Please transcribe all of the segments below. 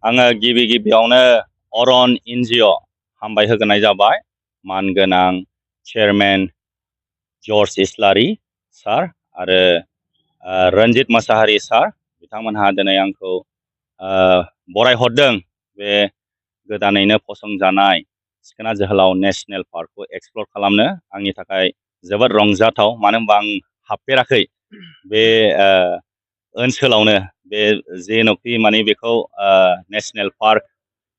आङो गिबियावनो अरन एनजिअ हामबाय होग्रोनाय जाबाय मानगोनां चेयारमेन जर्ज इस्लारि सार आरो रन्जित मोसाहारि सार बिथांमोनहा दिनै आंखौ बरायहरदों बे गोदानैनो फसंजानाय सिखोना जोहोलाव नेशनेल पार्कखौ एक्सप्लर खालामनो आंनि थाखाय जोबोद रंजाथाव मानो होनबा आं हाबफेराखै बे ओनसोलावनो बे जेन'खि माने बेखौ नेशनेल पार्क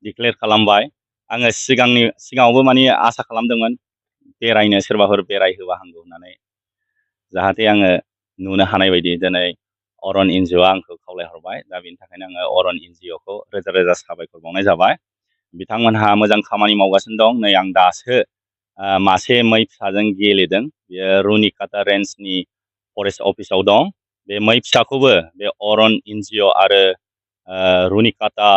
डिक्लेयार खालामबाय आङो सिगाङावबो माने आसा खालामदोंमोन बेरायनो सोरबाफोर बेरायहोबा हामगौ होननानै जाहाथे आङो नुनो हानाय बायदि दिनै अरन एनजिअआ आंखौ खावलायहरबाय दा बेनि थाखायनो आङो अरन एनजिअखौ रोजा रोजा साबायखर बावनाय जाबाय बिथांमोनहा मोजां खामानि मावगासिनो दं नै आं दासो मासे मै फिसाजों गेलेदों बेयो रुनिकाटा रेन्जनि फरेस्ट अफिसाव दं बे मै फिसाखौबो बे अरन एनजिअ आरो रुनिकाटा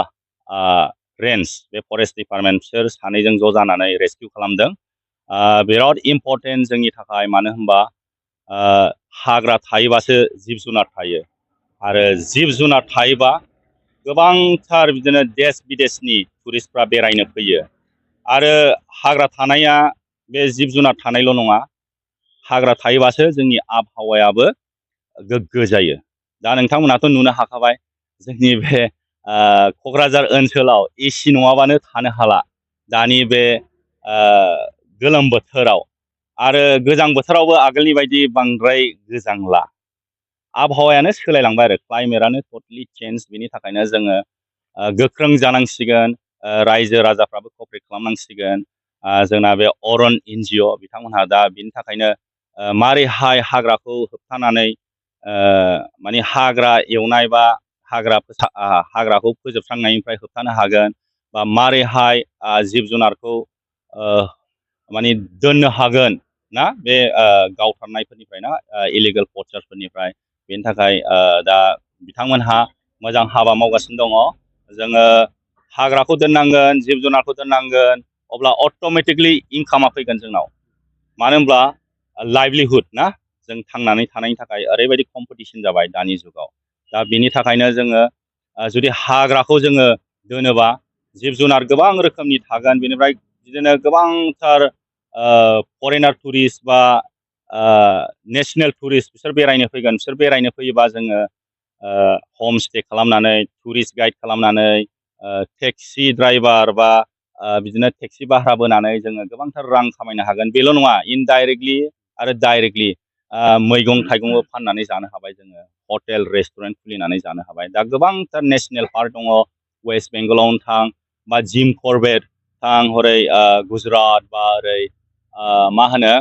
रेन्ज बे फरेस्ट डिपार्टमेन्ट बिसोर सानैजों ज' जानानै रेस्किउ खालामदों बिराद इम्परटेन्ट जोंनि थाखाय मानो होनबा हाग्रा थायोबासो जिब जुनार थायो आरो जिब जुनार थायोबा गोबांथार बिदिनो देश बिदेशनि टुरिस्टफ्रा बेरायनो फैयो आरो हाग्रा थानाया बे जिब जुनार थानायल' नङा हाग्रा थायोबासो जोंनि आबहावायाबो गोग्गो जायो दा नोंथांमोनाथ' नुनो हाखाबाय जोंनि बे क'क्राझार ओनसोलाव एसि नङाबानो थानो हाला दानि बे गोलोम बोथोराव आरो गोजां बोथोरावबो आगोलनि बायदि बांद्राय गोजांला आबहावायानो सोलायलांबाय आरो क्लाइमेटआनो टटलि चेन्ज बेनि थाखायनो जोङो गोख्रों जानांसिगोन रायजो राजाफ्राबो क'पारेट खालामनांसिगोन जोंना बे अरन एनजिअ बिथांमोनहा दा बिनि थाखायनो मारैहाय हाग्राखौ होबथानानै माने हाग्रा एवनाय बा हाग्राखौ फोजोबस्रांनायनिफ्राय होबथानो हागोन बा मारैहाय जिब जुनारखौ माने दोननो हागोन ना बे गावथारनायफोरनिफ्राय ना इलिगेल पचारफोरनिफ्राय बेनि थाखाय दा बिथांमोनहा मोजां हाबा मावगासिनो दङ जोङो हाग्राखौ दोननांगोन जिब जुनारखौ दोननांगोन अब्ला अट'मेटिकलि इनकामा फैगोन जोंनाव मानो होनब्ला लाइभलिहुड ना जों थांनानै थानायनि थाखाय ओरैबायदि कम्पिटिसन जाबाय दानि जुगाव दा बिनि थाखायनो जोङो जुदि हाग्राखौ जोङो दोनोबा जिब जुनार गोबां रोखोमनि थागोन बेनिफ्राय बिदिनो गोबांथार फरेनार टुरिस्ट बा नेसनेल टुरिस्ट बिसोर बेरायनो फैगोन बिसोर बेरायनो फैयोबा जोङो हम स्टे खालामनानै टुरिस्ट गाइड खालामनानै टेक्सि ड्राइभार बा बिदिनो टेक्सि भारा बोनानै जोङो गोबांथार रां खामायनो हागोन बेल' नङा इनडाइरेक्टलि आरो डाइरेक्टलि मैगं थाइगंबो फाननानै जानो हाबाय जोङो हटेल रेस्टुरेन्ट खुलिनानै जानो हाबाय दा गोबांथार नेसनेल पार्क दङ वेस्ट बेंगलावनो थां बा जिम करबेट थां हरै गुजरात बा ओरै मा होनो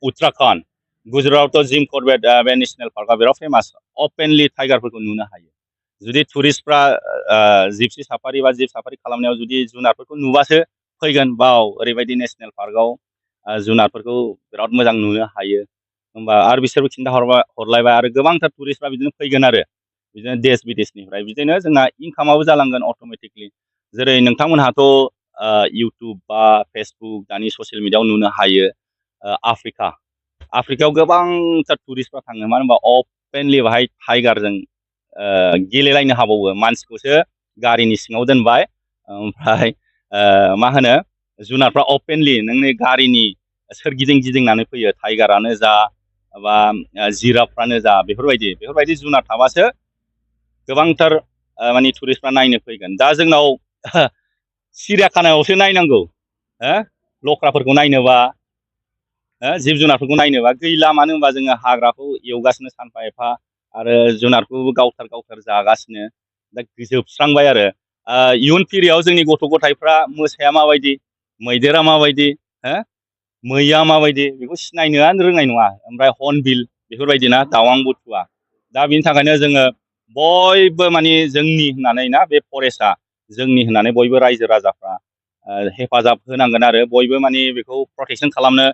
उत्तराखन्ड गुजरातआवथ' जिम करबेट बे नेसनेल पार्कआ बिराद फेमास अपेनलि टाइगारफोरखौ नुनो हायो जुदि टुरिस्टफ्रा जिपसि साफारि बा जिप साफारि खालामनायाव जुदि जुनारफोरखौ नुबासो फैगोन बाव ओरैबायदि नेसनेल पार्कआव जुनारफोरखौ बिराद मोजां नुनो हायो होमबा आरो बिसोरबो हरलायबाय आरो गोबांथार टुरिस्टफ्रा बिदिनो फैगोन आरो बिदिनो देश बिदेशनिफ्राय बिदिनो जोंना इनकामाबो जालांगोन अट'मेटिकलि जेरै नोंथांमोनहाथ' इउटुब बा फेसबुक दानि ससियेल मिडियाआव नुनो हायो आफ्रिकायाव गोबांथार टुरिस्टफ्रा थाङो मानो होनबा अपेनलि बाहाय टाइगारजों गेलेलायनो हाबावो मानसिखौसो गारिनि सिङाव दोनबाय ओमफ्राय मा होनो जुनारफ्रा अपेनलि नोंनि गारिनि सोरगिदिं गिदिंनानै फैयो टाइगारानो जा बा जिराफफ्रानो जा बेफोरबायदि जुनार थाबासो गोबांथार माने टुरिस्टफ्रा नायनो फैगोन दा जोंनाव सिरियाखानायावसो नायनांगौ लख्राफोरखौ नायनोबा जिब जुनारफोरखौ नायनोबा गैला मानो होनबा जोङो हाग्राखौ एवगासिनो सानफा एफा आरो जुनारखौबो गावथार जागासिनो दा जोबस्रांबाय आरो इयुन फिरियाव जोंनि गथ' गथायफ्रा मोसाया माबायदि मैदेरा माबायदि मैया माबायदि बेखौ सिनायनोआनो रोंनाय नङा ओमफ्राय हर्नबिल बेफोरबायदि ना दावां बुथुवा दा बिनि थाखायनो जोङो बयबो माने जोंनि होननानै ना बे फरेस्टआ जोंनि होननानै बयबो रायजो राजाफ्रा हेफाजाब होनांगोन आरो बयबो माने बेखौ प्रटेक्सन खालामनो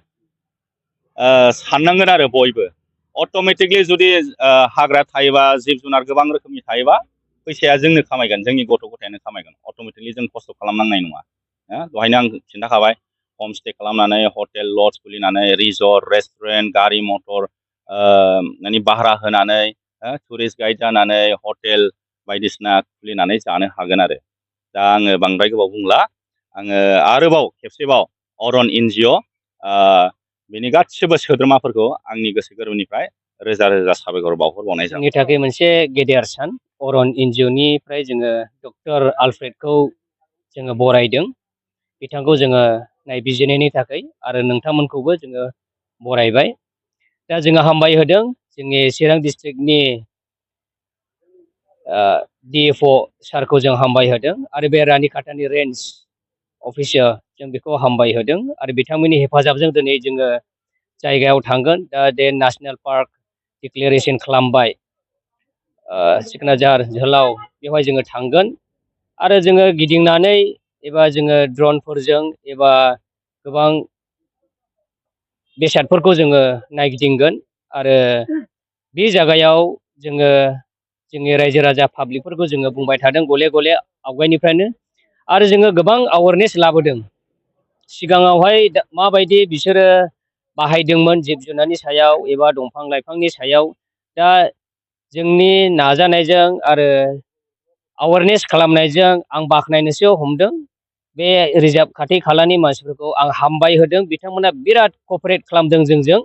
साननांगोन आरो बयबो अट'मेटिकलि जुदि हाग्रा थायोबा जिब जुनार गोबां रोखोमनि थायोबा फैसाया जोंनो खामायगोन जोंनि गथ' गथायानो खामायगोन अट'मेटिकलि जों खस्थ' खालामनांनाय नङा दहायनो आं खिन्थाखाबाय हम स्टे खालामनानै हटेल लज खुलिनानै रिजर्ट रेस्टुरेन्ट गारि मटर माने भारा होनानै टुरिस्ट गाइड जानानै हटेल बायदिसिना खुलिनानै जानो हागोन आरो। दा आङो बांद्राय गोबाव बुंला, आङो आरोबाव खेबसेबाव अरन एनजिअ बेनि गासिबो सोद्रोमाफोरखौ आंनि गोसो गोरबोनिफ्राय रोजा रोजा साबायखर बावहरबावनाय जोंनि जाबाय। थाखाय मोनसे गेदेर सान अरन एनजिअनिफ्राय जोङो डक्टर आलफ्रेडखौ जोङो बरायदों। बिथांखौ जोङो नायबिजिरनायनि थाखाय आरो नोंथांमोनखौबो जोङो बरायबाय। दा जोङो हामबाय होदों जोंनि चिरां डिस्ट्रिक्टनि DFO सारखौ जों हामबाय होदों आरो बे रानिखाटानि रेन्ज अफिसार जों बेखौ हामबाय होदों आरो बिथांमोननि हेफाजाबजों दिनै जोङो जायगायाव थांगोन। दा बे नेसनेल पार्क डिक्लेरेसन खालामबाय सिकनाझार जोहोलाव, बेवहाय जोङो थांगोन आरो जोङो गिदिंनानै एबा जोङो ड्रनफोरजों एबा गोबां बेसादफोरखौ जोङो नायगिदिंगोन आरो बे जायगायाव जोङो जोंनि रायजो राजा पाब्लिकफोरखौ जोङो बुंबाय थादों गले गले आवगायनिफ्रायनो आरो जोङो गोबां एवारनेस लाबोदों। सिगाङावहाय माबायदि बिसोरो बाहायदोंमोन जिब जुनारनि सायाव एबा दंफां लाइफांनि सायाव, दा जोंनि नाजानायजों आरो एवारनेस खालामनायजों आं बाख्नायनोसो हमदों। बे रिजार्भ खाथि खालानि मानसिफोरखौ आं हामबाय होदों, बिथांमोना बिराद कपारेट खालामदों जोंजों,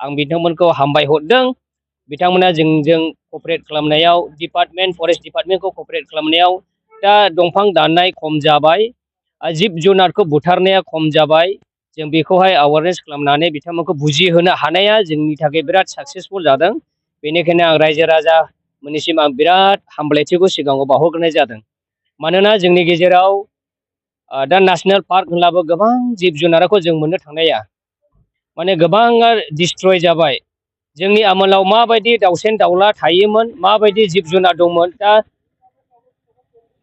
आं बिथांमोनखौ हामबाय हरदों। बिथांमोना जोंजों कपारेट खालामनायाव डिपार्टमेन्ट फरेस्ट डिपार्टमेन्टखौ कपारेट खालामनायाव दा दंफां दाननाय खम जाबाय, जिब जुनारखौ बुथारनाया खम जाबाय। जों बेखौहाय एवारनेस खालामनानै बिथांमोनखौ बुजिहोनो हानाया जोंनि थाखाय बिराद साक्सेसफुल जादों। बेनिखायनो आं रायजो राजामोननिसिम आं बिराद हामब्लायथिखौ सिगाङाव बावहरग्रोनाय जादों। मानोना जोंनि गेजेराव दा नेसनेल पार्क होनब्लाबो गोबां जिब जुनारखौ जों मोननो थांनाया माने गोबाङा डिस्ट्रय जाबाय। जोंनि आमोलाव माबायदि दाउसेन दाउला थायोमोन, माबायदि जिब जुनार दंमोन, दा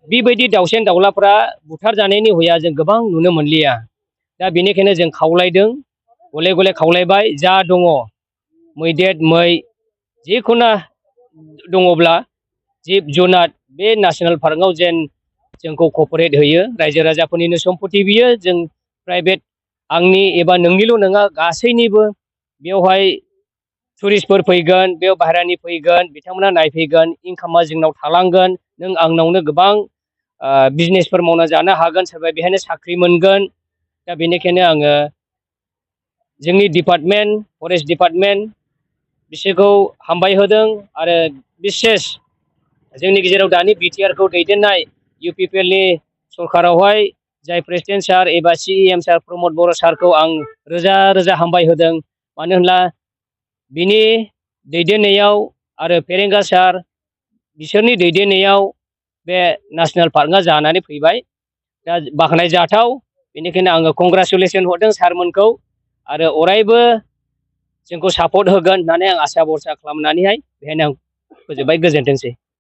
बेबायदि दाउसेन दाउलाफ्रा बुथार जानायनि हुया जों गोबां नुनो मोनलिया। दा बेनिखायनो जों खावलायदों, गले गले खावलायबाय, जा दङ मैदेर मै जिखुनु दङब्ला जिब जुनार बे नेसनेल पार्कआव जेन जोंखौ कपारेट होयो। रायजो राजाफोरनिनो सम्पति बियो, जों प्राइभेट आंनि एबा नोंनिल' नङा गासैनिबो। बेवहाय टुरिस्टफोर फैगोन, बेयाव बाहेरानि फैगोन, बिथांमोना नायफैगोन, इनकामा जोंनाव थालांगोन, नों आंनावनो गोबां बिजनेसफोर मावना जानो हागोन, सोरबा बेहायनो साख्रि मोनगोन। दा बेनिखायनो आङो जोंनि डिपार्टमेन्ट फरेस्ट डिपार्टमेन्ट बिसोरखौ हामबाय होदों आरो बिसेस जोंनि गेजेराव दानि बिटिआरखौ दैदेननाय इउपिपिएलनि सरकारावहाय जाय प्रेसिडेन्ट सार एबा CEM सार प्रमद बर' सारखौ आं रोजा रोजा हामबाय होदों। मानो होनब्ला बिनि दैदेननायाव आरो फेरेंगा सार बिसोरनि दैदेननायाव बे नेसनेल पार्कआ जानानै फैबाय। दा बाख्नायजाथाव, बेनिखायनो आङो कंग्रेसुलेसन हरदों सारमोनखौ आरो अरायबो जोंखौ सापर्ट होगोन होननानै आं आसा भरसा खालामनानैहाय बेहायनो आं फोजोबबाय। गोजोनथोंसै।